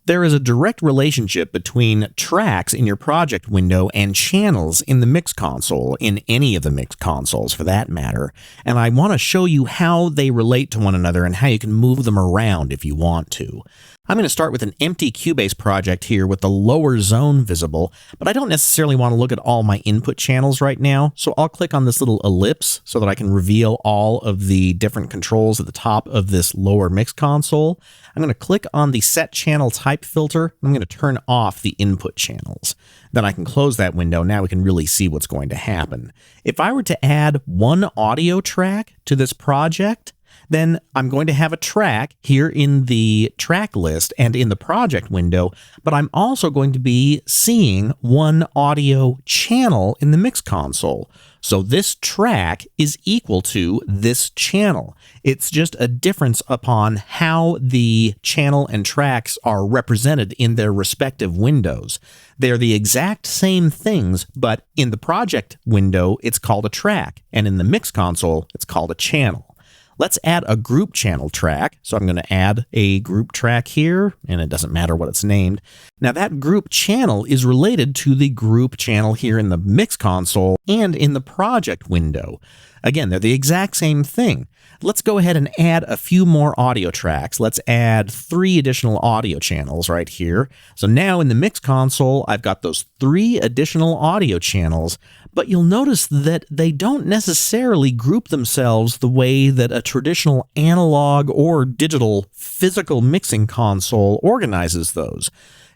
There is a direct relationship between tracks in your project window and channels in the mix console, in any of the mix consoles for that matter, and I want to show you how they relate to one another and how you can move them around if you want to. I'm going to start with an empty Cubase project here with the lower zone visible, but I don't necessarily want to look at all my input channels right now, so I'll click on this little ellipse so that I can reveal all of the different controls at the top of this lower mix console. I'm going to click on the Set Channel Type filter. I'm going to turn off the input channels. Then I can close that window. Now we can really see what's going to happen. If I were to add one audio track to this project, then I'm going to have a track here in the track list and in the project window, but I'm also going to be seeing one audio channel in the mix console. So this track is equal to this channel. It's just a difference upon how the channel and tracks are represented in their respective windows. They're the exact same things, but in the project window, it's called a track, and in the mix console, it's called a channel. Let's add a group channel track. So I'm going to add a group track here, and it doesn't matter what it's named. Now that group channel is related to the group channel here in the mix console and in the project window. Again, they're the exact same thing. Let's go ahead and add a few more audio tracks. Let's add 3 additional audio channels right here. So now in the mix console, I've got those 3 additional audio channels, but you'll notice that they don't necessarily group themselves the way that a traditional analog or digital physical mixing console organizes those.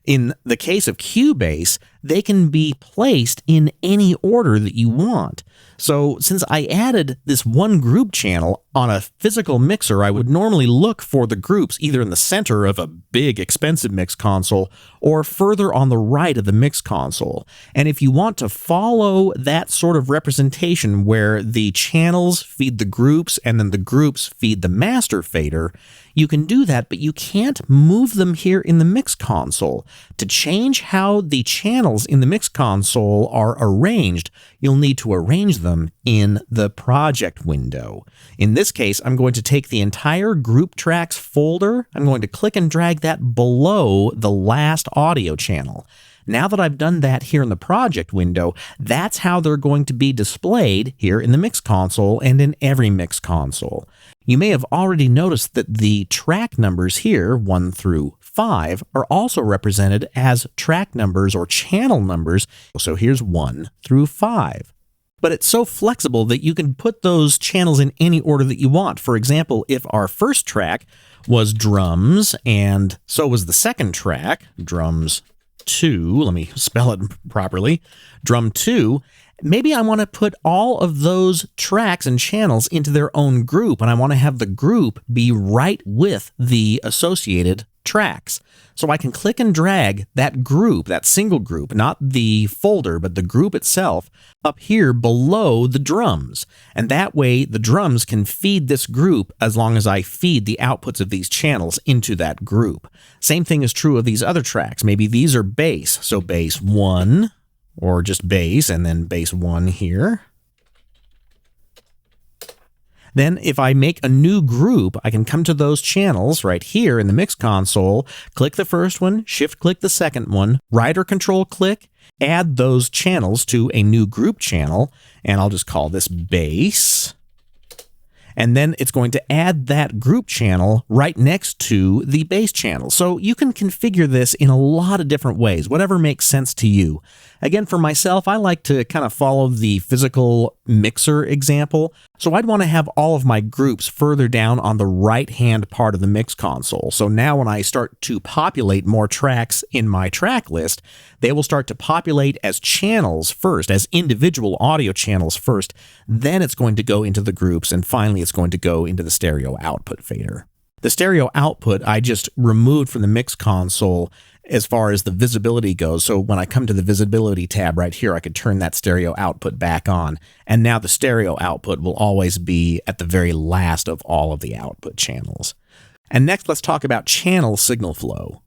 In the case of Cubase, they can be placed in any order that you want. So since I added this one group channel on a physical mixer, I would normally look for the groups either in the center of a big expensive mix console or further on the right of the mix console. And if you want to follow that sort of representation where the channels feed the groups and then the groups feed the master fader, you can do that, but you can't move them here in the mix console. To change how the channels in the mix console are arranged, you'll need to arrange them in the project window. In this case, I'm going to take the entire group tracks folder. I'm going to click and drag that below the last audio channel. Now that I've done that here in the project window, that's how they're going to be displayed here in the mix console and in every mix console. You may have already noticed that the track numbers here, 1 through 5, are also represented as track numbers or channel numbers. So here's 1 through 5. But it's so flexible that you can put those channels in any order that you want. For example, if our first track was drums, and so was the second track, drums 2, let me spell it properly, drum 2, maybe I want to put all of those tracks and channels into their own group, and I want to have the group be right with the associated tracks. So I can click and drag that group, that single group, not the folder, but the group itself, up here below the drums. And that way the drums can feed this group as long as I feed the outputs of these channels into that group. Same thing is true of these other tracks. Maybe these are bass, so bass 1, or just bass, and then bass 1 here. Then if I make a new group, I can come to those channels right here in the mix console, click the first one, shift click the second one, right or control click, add those channels to a new group channel, and I'll just call this bass. And then it's going to add that group channel right next to the bass channel. So you can configure this in a lot of different ways, whatever makes sense to you. Again, for myself, I like to kind of follow the physical mixer example. So I'd want to have all of my groups further down on the right-hand part of the mix console. So now when I start to populate more tracks in my track list, they will start to populate as channels first, as individual audio channels first. Then it's going to go into the groups, and finally it's going to go into the stereo output fader. The stereo output I just removed from the mix console as far as the visibility goes. So when I come to the visibility tab right here, I could turn that stereo output back on. And now the stereo output will always be at the very last of all of the output channels. And next, let's talk about channel signal flow.